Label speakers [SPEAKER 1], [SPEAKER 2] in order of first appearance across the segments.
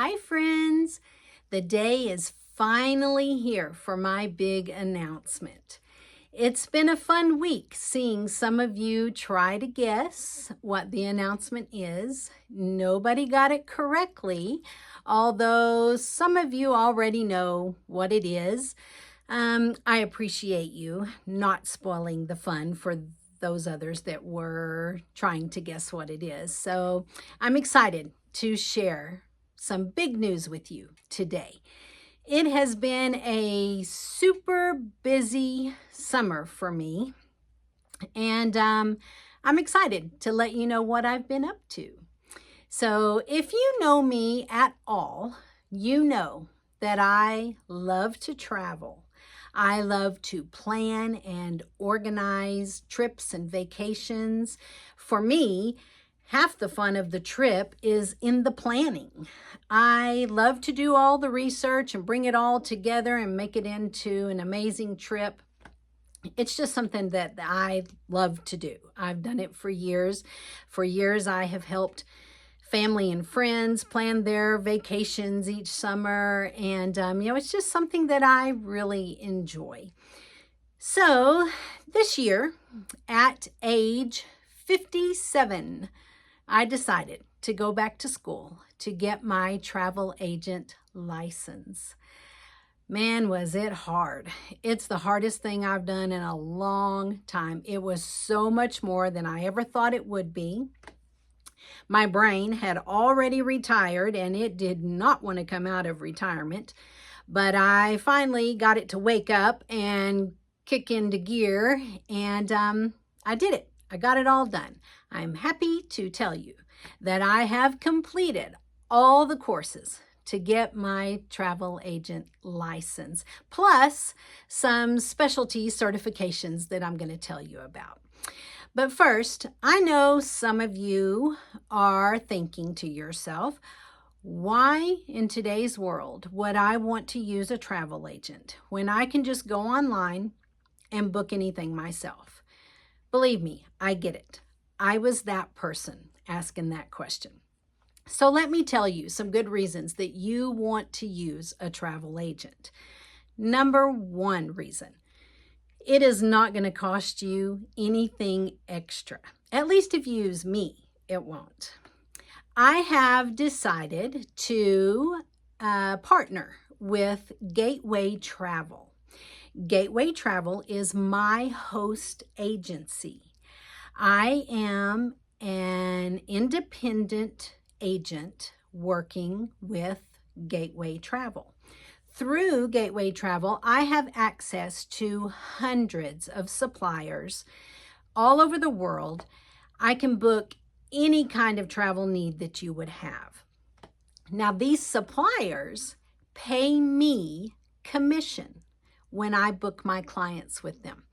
[SPEAKER 1] Hi friends! The day is finally here for my big announcement. It's been a fun week seeing some of you try to guess what the announcement is. Nobody got it correctly, although some of you already know what it is. I appreciate you not spoiling the fun for those others that were trying to guess what it is. So I'm excited to share some big news with you today. It has been a super busy summer for me, and I'm excited to let you know what I've been up to. So if you know me at all, you know that I love to travel. I love to plan and organize trips and vacations. For me, half the fun of the trip is in the planning. I love to do all the research and bring it all together and make it into an amazing trip. It's just something that I love to do. I've done it for years. For years, I have helped family and friends plan their vacations each summer. And, it's just something that I really enjoy. So this year, at age 57, I decided to go back to school to get my travel agent license. Man, was it hard. It's the hardest thing I've done in a long time. It was so much more than I ever thought it would be. My brain had already retired and it did not want to come out of retirement, but I finally got it to wake up and kick into gear, and I did it. I got it all done. I'm happy to tell you that I have completed all the courses to get my travel agent license, plus some specialty certifications that I'm going to tell you about. But first, I know some of you are thinking to yourself, why in today's world would I want to use a travel agent when I can just go online and book anything myself? Believe me, I get it. I was that person asking that question. So let me tell you some good reasons that you want to use a travel agent. Number one reason, it is not going to cost you anything extra. At least if you use me, it won't. I have decided to partner with Gateway Travel. Gateway Travel is my host agency. I am an independent agent working with Gateway Travel. Through Gateway Travel, I have access to hundreds of suppliers all over the world. I can book any kind of travel need that you would have. Now, these suppliers pay me commission when I book my clients with them.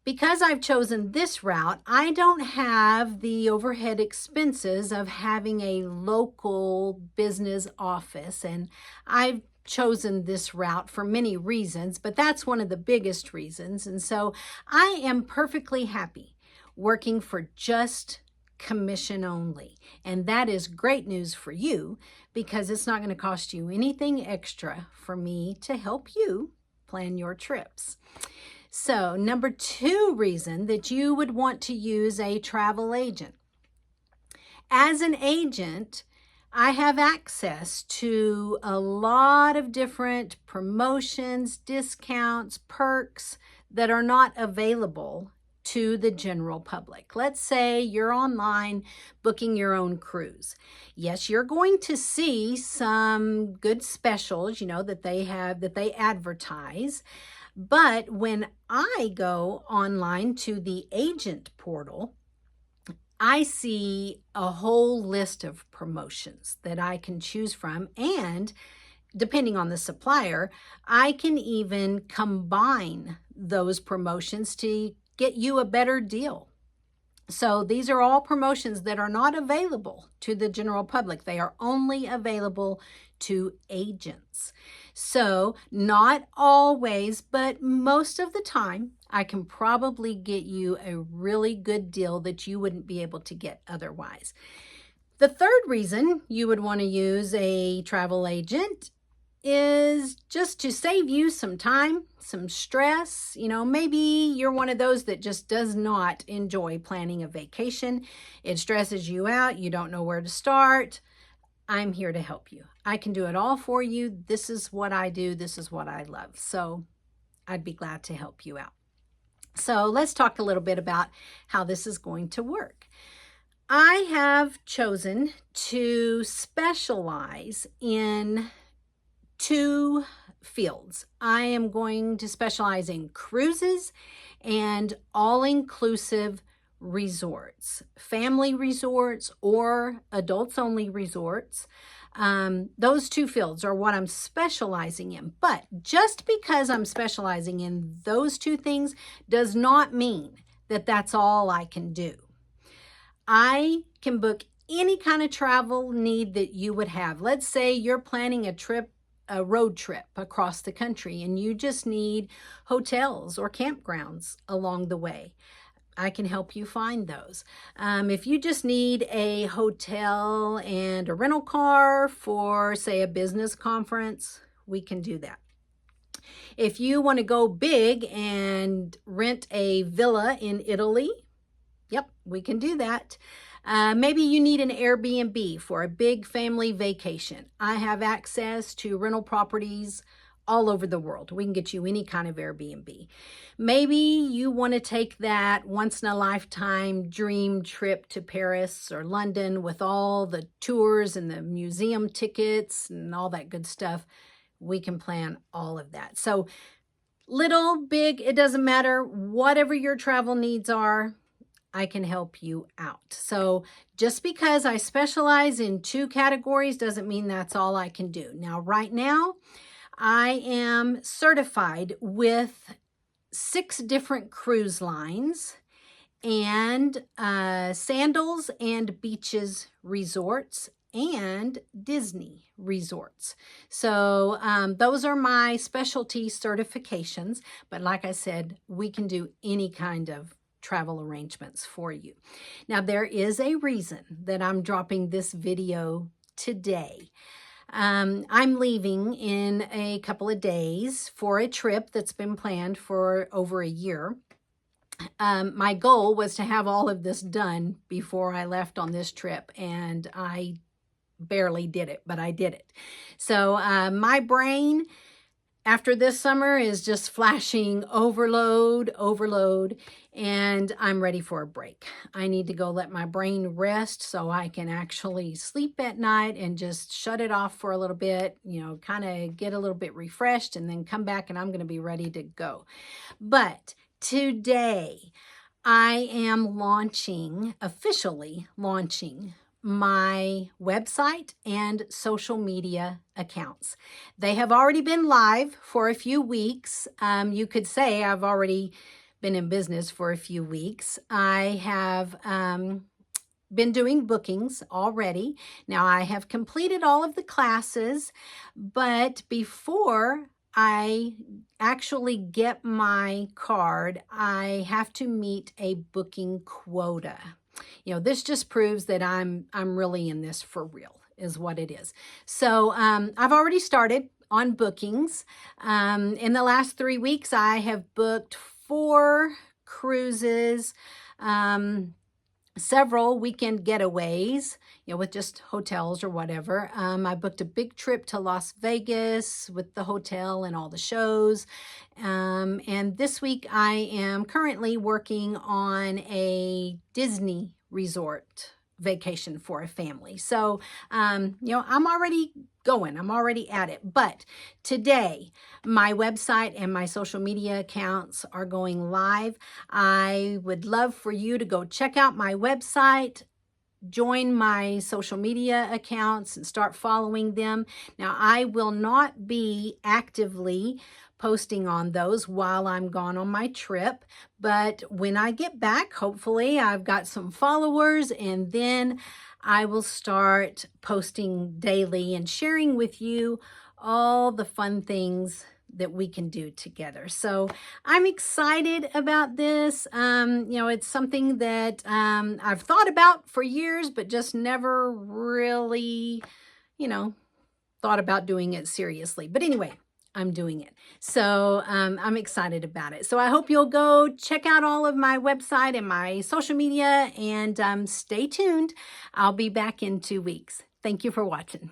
[SPEAKER 1] Because I've chosen this route, I don't have the overhead expenses of having a local business office, and I've chosen this route for many reasons, but that's one of the biggest reasons. And so I am perfectly happy working for just commission only. And that is great news for you because it's not going to cost you anything extra for me to help you plan your trips. So, number two reason that you would want to use a travel agent. As an agent, I have access to a lot of different promotions, discounts, perks that are not available to the general public. Let's say you're online booking your own cruise. Yes, you're going to see some good specials, that they advertise. But when I go online to the agent portal, I see a whole list of promotions that I can choose from, and depending on the supplier, I can even combine those promotions to get you a better deal. So these are all promotions that are not available to the general public. They are only available to agents. So not always, but most of the time, I can probably get you a really good deal that you wouldn't be able to get otherwise. The third reason you would want to use a travel agent is just to save you some time, some stress. You know, maybe you're one of those that just does not enjoy planning a vacation. It stresses you out. You don't know where to start. I'm here to help you. I can do it all for you. This is what I do. This is what I love. So I'd be glad to help you out. So let's talk a little bit about how this is going to work. I have chosen to specialize in two fields. I am going to specialize in cruises and all-inclusive resorts, family resorts or adults-only resorts. Those two fields are what I'm specializing in. But just because I'm specializing in those two things does not mean that that's all I can do. I can book any kind of travel need that you would have. Let's say you're planning a road trip across the country, and you just need hotels or campgrounds along the way. I can help you find those. If you just need a hotel and a rental car for, say, a business conference, we can do that. If you want to go big and rent a villa in Italy, yep, we can do that. Maybe you need an Airbnb for a big family vacation. I have access to rental properties all over the world. We can get you any kind of Airbnb. Maybe you want to take that once-in-a-lifetime dream trip to Paris or London with all the tours and the museum tickets and all that good stuff. We can plan all of that. So little, big, it doesn't matter. Whatever your travel needs are, I can help you out. So just because I specialize in two categories doesn't mean that's all I can do. Now, right now, I am certified with 6 different cruise lines and Sandals and Beaches resorts and Disney resorts. So those are my specialty certifications. But like I said, we can do any kind of travel arrangements for you. Now, there is a reason that I'm dropping this video today. I'm leaving in a couple of days for a trip that's been planned for over a year. My goal was to have all of this done before I left on this trip, and I barely did it, but I did it. So my brain after this summer is just flashing overload, and I'm ready for a break. I need to go let my brain rest so I can actually sleep at night and just shut it off for a little bit, you know, kind of get a little bit refreshed and then come back and I'm going to be ready to go. But today I am officially launching my website and social media accounts. They have already been live for a few weeks. You could say I've already been in business for a few weeks. I have been doing bookings already. Now I have completed all of the classes, but before I actually get my card, I have to meet a booking quota. You know, this just proves that I'm really in this for real, is what it is. So I've already started on bookings. In the last 3 weeks, I have booked 4 cruises, several weekend getaways, you know, with just hotels or whatever. I booked a big trip to Las Vegas with the hotel and all the shows. And this week I am currently working on a Disney resort vacation for a family. So, you know, I'm already going. I'm already at it. But today, my website and my social media accounts are going live. I would love for you to go check out my website, join my social media accounts and start following them. Now, I will not be actively posting on those while I'm gone on my trip, but when I get back, hopefully I've got some followers, and then I will start posting daily and sharing with you all the fun things that we can do together. So I'm excited about this. It's something that I've thought about for years, but just never really, thought about doing it seriously. But anyway, I'm doing it. So I'm excited about it. So I hope you'll go check out all of my website and my social media, and stay tuned. I'll be back in 2 weeks. Thank you for watching.